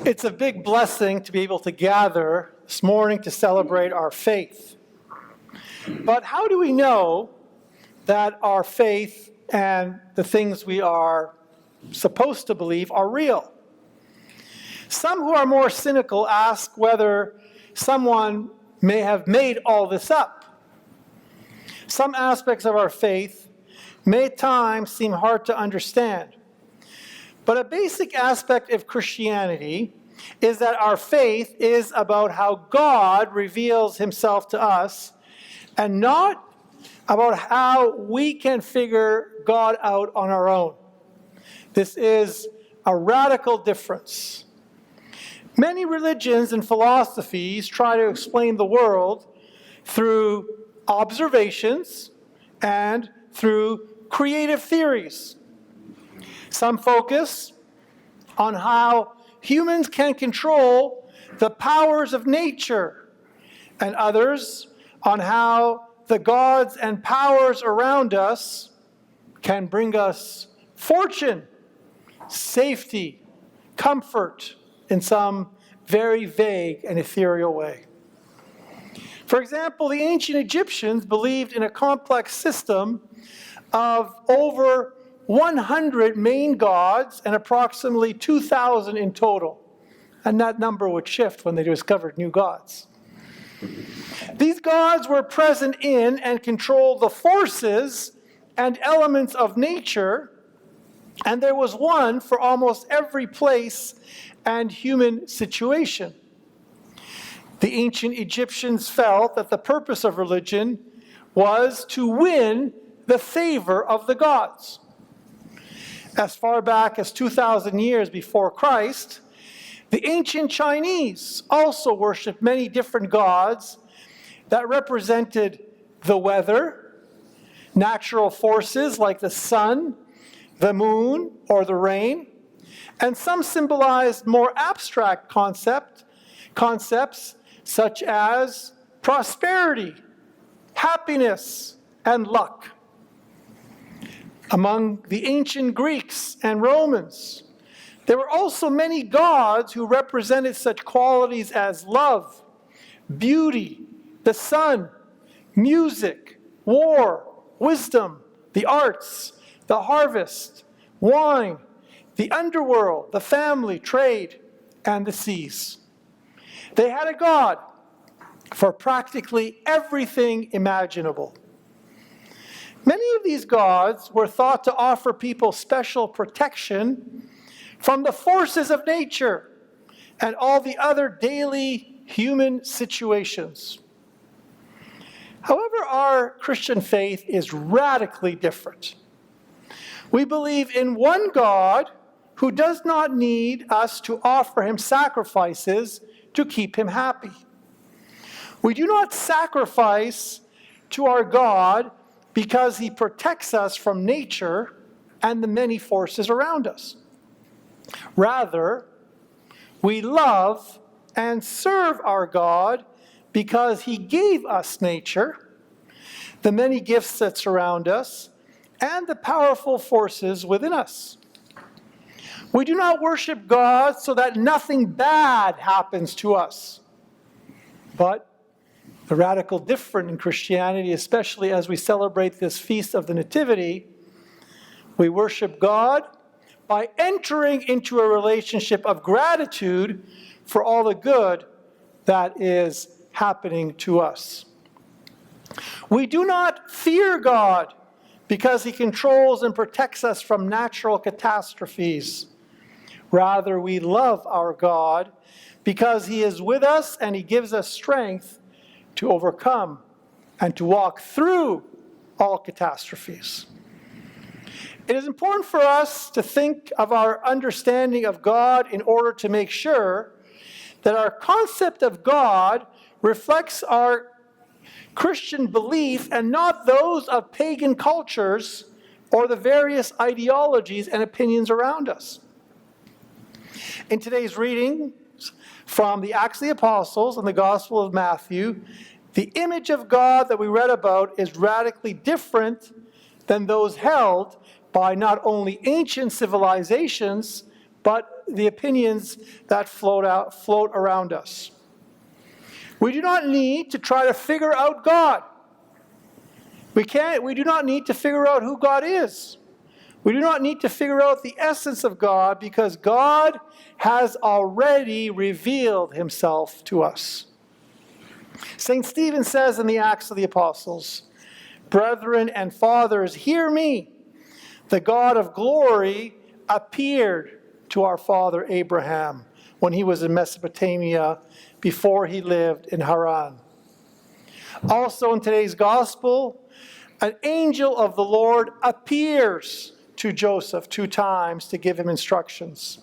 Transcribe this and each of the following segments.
It's a big blessing to be able to gather this morning to celebrate our faith. But how do we know that our faith and the things we are supposed to believe are real? Some who are more cynical ask whether someone may have made all this up. Some aspects of our faith may at times seem hard to understand. But a basic aspect of Christianity is that our faith is about how God reveals himself to us and not about how we can figure God out on our own. This is a radical difference. Many religions and philosophies try to explain the world through observations and through creative theories. Some focus on how humans can control the powers of nature, and others on how the gods and powers around us can bring us fortune, safety, comfort in some very vague and ethereal way. For example, the ancient Egyptians believed in a complex system of over 100 main gods and approximately 2,000 in total. And that number would shift when they discovered new gods. These gods were present in and controlled the forces and elements of nature, and there was one for almost every place and human situation. The ancient Egyptians felt that the purpose of religion was to win the favor of the gods. As far back as 2,000 years before Christ, the ancient Chinese also worshipped many different gods that represented the weather, natural forces like the sun, the moon, or the rain, and some symbolized more abstract concepts such as prosperity, happiness, and luck. Among the ancient Greeks and Romans, there were also many gods who represented such qualities as love, beauty, the sun, music, war, wisdom, the arts, the harvest, wine, the underworld, the family, trade, and the seas. They had a god for practically everything imaginable. Many of these gods were thought to offer people special protection from the forces of nature and all the other daily human situations. However, our Christian faith is radically different. We believe in one God who does not need us to offer him sacrifices to keep him happy. We do not sacrifice to our God because he protects us from nature and the many forces around us. Rather, we love and serve our God because he gave us nature, the many gifts that surround us, and the powerful forces within us. We do not worship God so that nothing bad happens to us. But the radical difference in Christianity, especially as we celebrate this feast of the Nativity, we worship God by entering into a relationship of gratitude for all the good that is happening to us. We do not fear God because he controls and protects us from natural catastrophes. Rather, we love our God because he is with us and he gives us strength to overcome and to walk through all catastrophes. It is important for us to think of our understanding of God in order to make sure that our concept of God reflects our Christian belief and not those of pagan cultures or the various ideologies and opinions around us. In today's reading from the Acts of the Apostles and the Gospel of Matthew, the image of God that we read about is radically different than those held by not only ancient civilizations, but the opinions that float around us. We do not need to try to figure out God. We do not need to figure out who God is. We do not need to figure out the essence of God, because God has already revealed himself to us. St. Stephen says in the Acts of the Apostles, "Brethren and fathers, hear me. The God of glory appeared to our father Abraham when he was in Mesopotamia, before he lived in Haran." Also in today's gospel, an angel of the Lord appears to Joseph 2 times to give him instructions.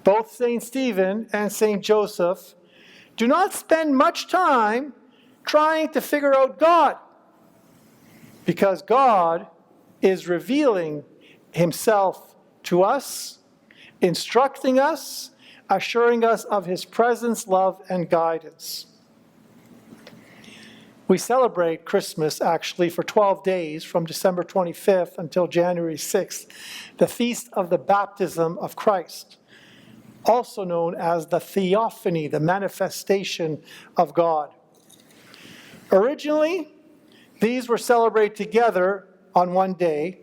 Both St. Stephen and St. Joseph do not spend much time trying to figure out God, because God is revealing himself to us, instructing us, assuring us of his presence, love, and guidance. We celebrate Christmas actually for 12 days from December 25th until January 6th, the feast of the baptism of Christ, also known as the Theophany, the manifestation of God. Originally, these were celebrated together on one day,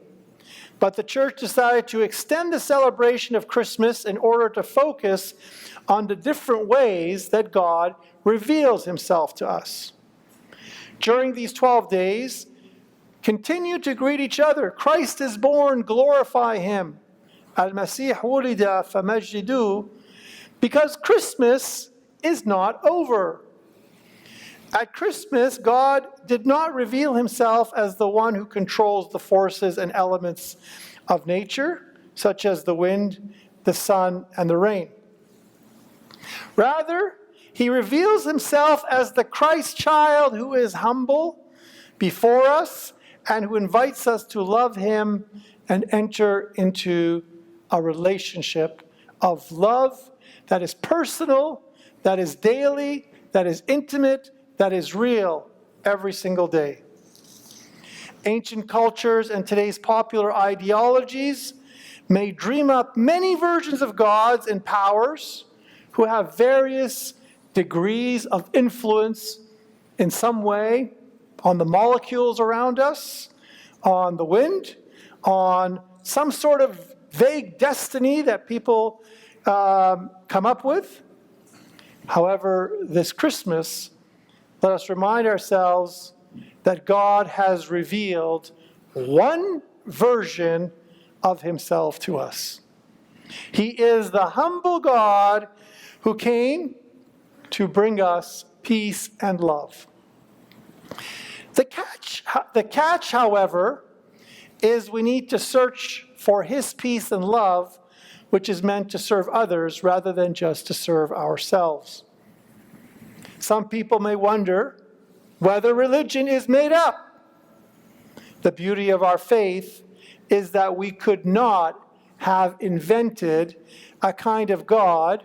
but the church decided to extend the celebration of Christmas in order to focus on the different ways that God reveals himself to us. During these 12 days, continue to greet each other. Christ is born, glorify him. Al-Masih wulida famajdidu, because Christmas is not over. At Christmas, God did not reveal himself as the one who controls the forces and elements of nature, such as the wind, the sun, and the rain. Rather, he reveals himself as the Christ child who is humble before us and who invites us to love him and enter into a relationship of love that is personal, that is daily, that is intimate, that is real every single day. Ancient cultures and today's popular ideologies may dream up many versions of gods and powers who have various degrees of influence in some way on the molecules around us, on the wind, on some sort of vague destiny that people come up with. However, this Christmas, let us remind ourselves that God has revealed one version of himself to us. He is the humble God who came to bring us peace and love. The catch, however, is we need to search for his peace and love, which is meant to serve others rather than just to serve ourselves. Some people may wonder whether religion is made up. The beauty of our faith is that we could not have invented a kind of God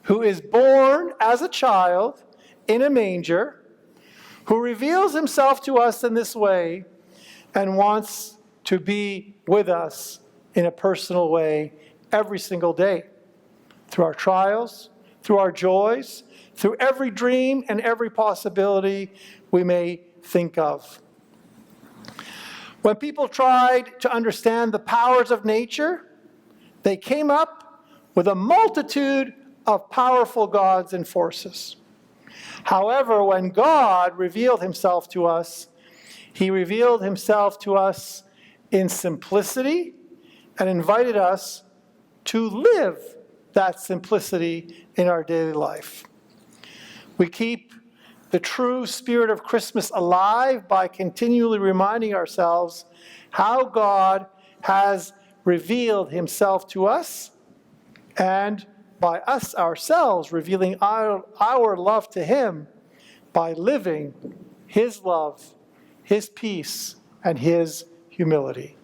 who is born as a child in a manger, who reveals himself to us in this way and wants to be with us in a personal way every single day, through our trials, through our joys, through every dream and every possibility we may think of. When people tried to understand the powers of nature, they came up with a multitude of powerful gods and forces. However, when God revealed himself to us, he revealed himself to us in simplicity and invited us to live that simplicity in our daily life. We keep the true spirit of Christmas alive by continually reminding ourselves how God has revealed himself to us, and by us ourselves revealing our love to him by living his love, his peace, and his humility.